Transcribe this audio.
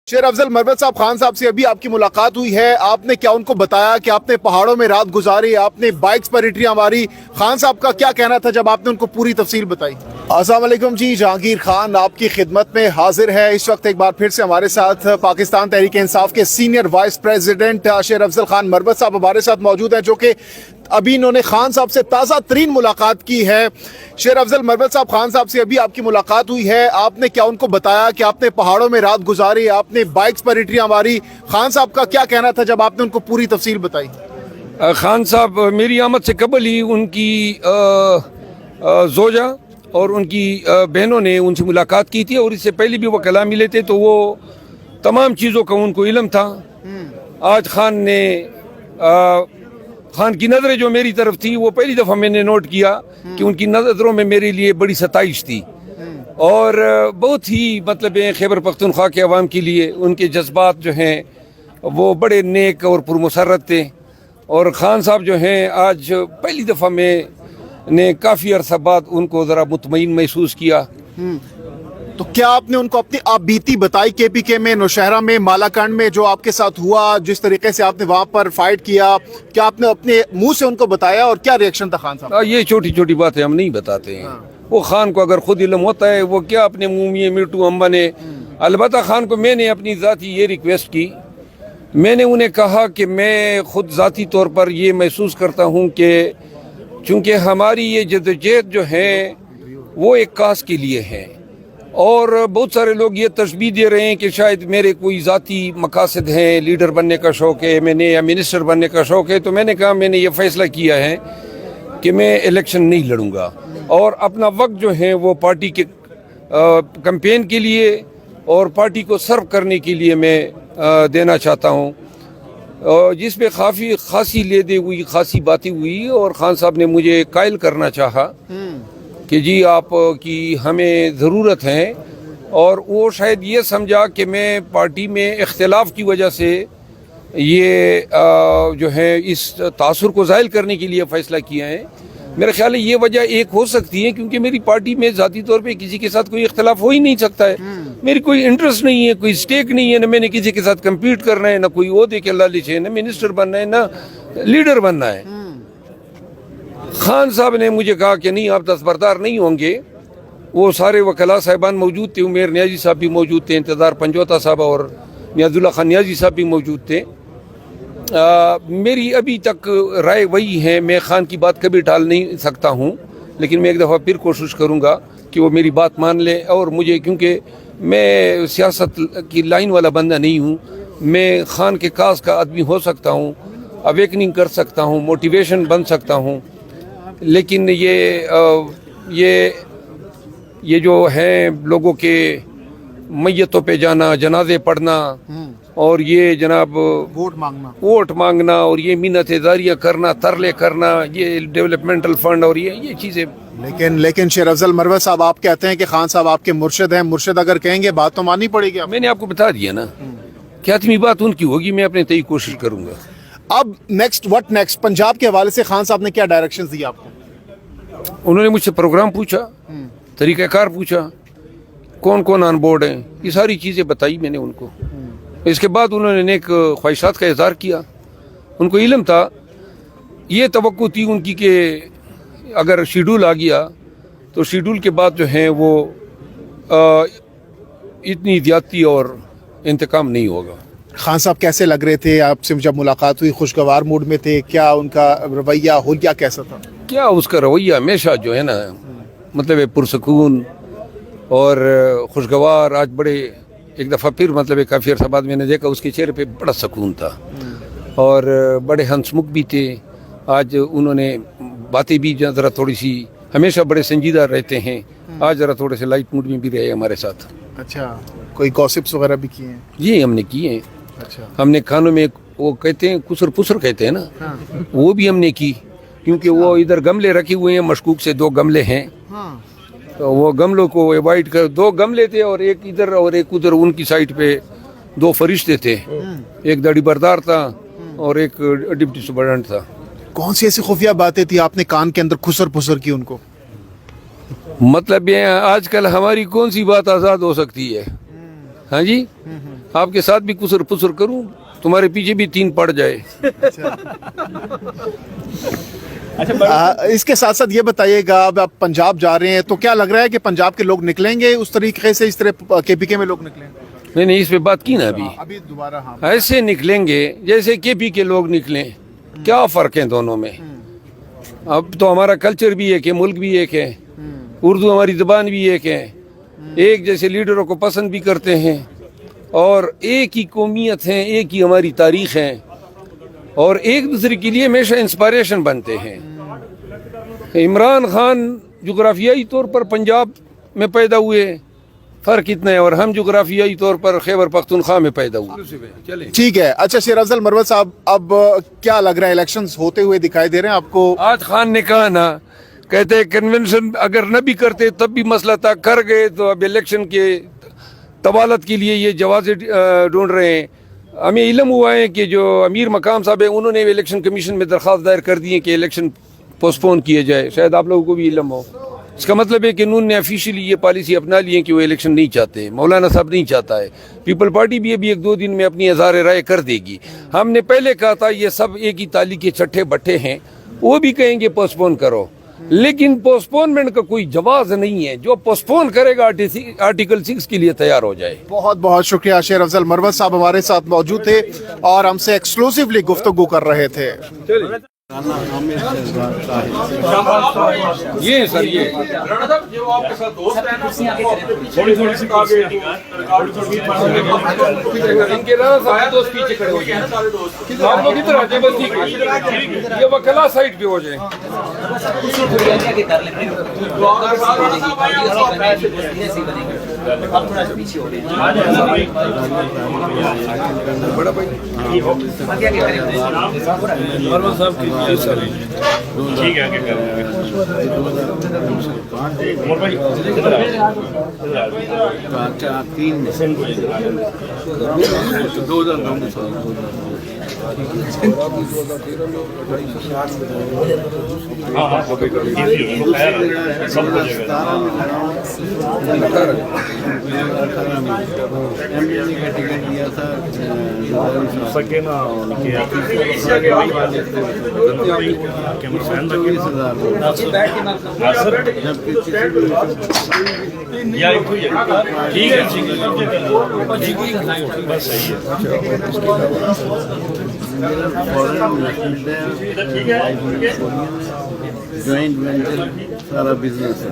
शेर अफजल मरवत साहब खान साहब से अभी आपकी मुलाकात हुई है। आपने क्या उनको बताया कि आपने पहाड़ों में रात गुजारी, आपने बाइक्स पर एंट्रियां मारी? खान साहब का क्या कहना था जब आपने उनको पूरी तफसील बताई? अस्सलाम वालेकुम जी, जहांगीर खान आपकी खिदमत में हाजिर है। इस वक्त एक बार फिर से हमारे साथ पाकिस्तान तहरीक इंसाफ के सीनियर वाइस प्रेसिडेंट शेर अफजल खान मरवत साहब हमारे साथ मौजूद हैं, जो कि अभी इन्होंने खान साहब से ताज़ा तरीन मुलाकात की है। शेर अफजल मरवत साहब खान साहब से अभी आपकी मुलाकात हुई है। आपने क्या उनको बताया कि आपने पहाड़ों में रात गुजारी, आपने बाइक्स पर एंट्रियां मारी? खान साहब का क्या कहना था जब आपने उनको पूरी तफसील बताई? खान साहब मेरी आमद से कबल ही उनकी जोजा और उनकी बहनों ने उनसे मुलाकात की थी, और इससे पहले भी वो कलाम मिले थे, तो वो तमाम चीज़ों का उनको इल्म था। आज खान की नज़रें जो मेरी तरफ थी, वो पहली दफ़ा मैंने नोट किया कि उनकी नज़रों में मेरे लिए बड़ी सताइश थी, और बहुत ही मतलब खैबर पख्तूनख्वा के अवाम के लिए उनके जज्बात जो हैं वो बड़े नेक और पुरमसरत थे। और ख़ान साहब जो हैं, आज पहली दफ़ा मैंने काफ़ी अरसा बाद उनको ज़रा मुतमईन महसूस किया। तो क्या आपने उनको अपनी आप बीती बताई KPK में, नौशहरा में, मालाकांड में जो आपके साथ हुआ, जिस तरीके से आपने वहाँ पर फाइट किया, क्या आपने अपने मुंह से उनको बताया और क्या रिएक्शन था खान साहब? ये छोटी छोटी बातें हम नहीं बताते हैं। वो खान को अगर खुद इल्म होता है, वो क्या अपने मुंह में मिर्टू अम्बा ने। अलबत्ता खान को मैंने अपनी ज़ाती ये रिक्वेस्ट की, मैंने उन्हें कहा कि मैं खुद ज़ाती तौर पर ये महसूस करता हूँ कि चूँकि हमारी ये जद्दोजहद जो है वो एक काज के लिए है, और बहुत सारे लोग ये तशबीह दे रहे हैं कि शायद मेरे कोई ज़ाती मकासद हैं, लीडर बनने का शौक़ है मैंने, या मिनिस्टर बनने का शौक़ है। तो मैंने कहा मैंने ये फ़ैसला किया है कि मैं इलेक्शन नहीं लड़ूंगा, और अपना वक्त जो है वो पार्टी के कैंपेन के लिए और पार्टी को सर्व करने के लिए मैं देना चाहता हूँ, जिस पे काफ़ी खासी लेदे हुई, खासी बातें हुई, और खान साहब ने मुझे कायल करना चाहा कि जी आप की हमें ज़रूरत है, और वो शायद ये समझा कि मैं पार्टी में इख्तिलाफ की वजह से ये जो है इस तासुर को ज़ाहिल करने के लिए फ़ैसला किया है। मेरा ख्याल है ये वजह एक हो सकती है, क्योंकि मेरी पार्टी में ज़ाती तौर पे किसी के साथ कोई इख्तिलाफ हो ही नहीं सकता है। मेरी कोई इंटरेस्ट नहीं है, कोई स्टेक नहीं है, न मैंने किसी के साथ कम्पीट करना है, न कोई ओहदे के लालच है, न मिनिस्टर बनना है, न लीडर बनना है। खान साहब ने मुझे कहा कि नहीं, आप दस्तबरदार नहीं होंगे। वो सारे वकला साहिबान मौजूद थे, उमेर नियाजी साहब भी मौजूद थे, इंतज़ार पंजोता साहब और नियाजुल्लाह खान नियाजी साहब भी मौजूद थे। मेरी अभी तक राय वही है, मैं खान की बात कभी टाल नहीं सकता हूँ, लेकिन मैं एक दफ़ा फिर कोशिश करूँगा कि वो मेरी बात मान ले। और मुझे, क्योंकि मैं सियासत की लाइन वाला बंदा नहीं हूँ, मैं खान के काज का आदमी हो सकता हूँ, अवेकनिंग कर सकता हूँ, मोटिवेशन बन सकता हूँ, लेकिन ये जो है लोगों के मैयतों पे जाना, जनाजे पढ़ना, और ये जनाब वोट मांगना और ये मिन्नतेदारियाँ करना, तरले करना, ये डेवलपमेंटल फंड और ये चीज़ें। लेकिन शेर अफजल मरवत साहब, आप कहते हैं कि खान साहब आपके मुर्शिद हैं, मुर्शिद अगर कहेंगे बात तो माननी पड़ेगी। मैंने आपको बता दिया ना कि आत्मी बात उनकी होगी, मैं अपने तय कोशिश करूँगा। अब व्हाट नेक्स्ट? पंजाब के हवाले से खान साहब ने क्या डायरेक्शंस दिए आपको? उन्होंने मुझसे प्रोग्राम पूछा, तरीक़ाकार पूछा, कौन कौन ऑन बोर्ड हैं, ये सारी चीज़ें बताई मैंने उनको। इसके बाद उन्होंने नेक ख्वाहिशात का इज़हार किया। उनको इल्म था, ये तवक्को थी उनकी कि अगर शेड्यूल आ गया तो शेड्यूल के बाद जो है वो इतनी ज़्यादती और इंतकाम नहीं होगा। खान साहब कैसे लग रहे थे आपसे जब मुलाकात हुई? खुशगवार मूड में थे? क्या उनका रवैया हुलिया कैसा था? क्या उसका रवैया हमेशा जो है ना, मतलब पुरसकून और खुशगवार। आज बड़े एक दफ़ा फिर मतलब काफ़ी अर्सा बाद मैंने देखा उसके चेहरे पे बड़ा सुकून था, और बड़े हंसमुख भी थे। आज उन्होंने बातें भी ज़रा थोड़ी सी, हमेशा बड़े संजीदा रहते हैं, आज ज़रा थोड़े से लाइट मूड में भी रहे हमारे साथ। अच्छा, कोई गॉसिप्स वगैरह भी किए हैं? जी हमने किए हैं। अच्छा, हमने खानों में वो कहते हैं कुसर पुसर कहते हैं ना, वो भी हमने की, क्योंकि वो इधर गमले रखे हुए हैं, मशकूक से 2 गमले हैं, तो वो गमलों को अवॉइड कर, 2 गमले थे और एक इधर और एक उधर, उनकी साइड पे 2 फरिश्ते थे, एक दाढ़ी बरदार था और एक डिप्टी सुपरडेंट था। कौन सी ऐसी खुफिया बातें थी आपने कान के अंदर खुसर पुसर की उनको? मतलब ये आजकल हमारी कौन सी बात आज़ाद हो सकती है? हाँ जी, آپ کے ساتھ بھی کسر پسر کروں, تمہارے پیچھے بھی 3 پڑ جائے. اس کے ساتھ ساتھ یہ بتائیے گا, اب آپ پنجاب جا رہے ہیں تو کیا لگ رہا ہے کہ پنجاب کے لوگ نکلیں گے اس طریقے سے, اس طرح کے پی کے میں لوگ نکلیں گے؟ نہیں اس پہ بات کی نا ابھی دوبارہ. ہاں ایسے نکلیں گے جیسے کے پی کے لوگ نکلیں, کیا فرق ہے دونوں میں؟ اب تو ہمارا کلچر بھی ایک ہے, ملک بھی ایک ہے, اردو ہماری زبان بھی ایک ہے, ایک جیسے لیڈروں کو پسند بھی کرتے ہیں, اور ایک ہی قومیت ہیں, ایک ہی ہماری تاریخ ہے, اور ایک دوسرے کے لیے ہمیشہ انسپائریشن بنتے ہیں. عمران خان جغرافیائی طور پر پنجاب میں پیدا ہوئے, فرق اتنا ہے, اور ہم جغرافیائی طور پر خیبر پختونخوا میں پیدا ہوئے. ٹھیک ہے. اچھا شیر افضل مروت صاحب, اب کیا لگ رہا ہے, الیکشنز ہوتے ہوئے دکھائی دے رہے ہیں آپ کو؟ آج خان نے کہا نا, کہتے کنونشن اگر نہ بھی کرتے تب بھی مسئلہ تھا, کر گئے تو اب الیکشن کے طوالت کے لیے یہ جوازیں ڈھونڈ رہے ہیں. ہمیں علم ہوا ہے کہ جو امیر مقام صاحب ہیں انہوں نے الیکشن کمیشن میں درخواست دائر کر دی ہے کہ الیکشن پوسٹ پون کیے جائے. شاید آپ لوگوں کو بھی علم ہو. اس کا مطلب ہے کہ نون نے آفیشیلی یہ پالیسی اپنا لی ہے کہ وہ الیکشن نہیں چاہتے. مولانا صاحب نہیں چاہتا ہے. پیپل پارٹی بھی ابھی 1-2 دن میں اپنی اظہار رائے کر دے گی. ہم نے پہلے کہا تھا یہ سب ایک ہی تالی کے چھٹے بٹھے ہیں, وہ بھی کہیں گے پوسٹ پون کرو, لیکن پوسٹ پونمنٹ کا کوئی جواز نہیں ہے. جو پوسٹ پون کرے گا آرٹیکل 6 کے لیے تیار ہو جائے. بہت بہت شکریہ. شیر افضل مروت صاحب ہمارے ساتھ موجود تھے اور ہم سے ایکسکلوسیولی گفتگو کر رہے تھے. یہ سر یہ ان کے رانا صاحب دوست پیچھے کھڑے ہو جائیں, آپ لوگ ادھر آ جائیں, بس ٹھیک ہے, یہ وکلا سائڈ پہ ہو جائیں. بڑا بھائی ٹھیک ہے, جوائنٹ وینچر سارا بزنس ہے.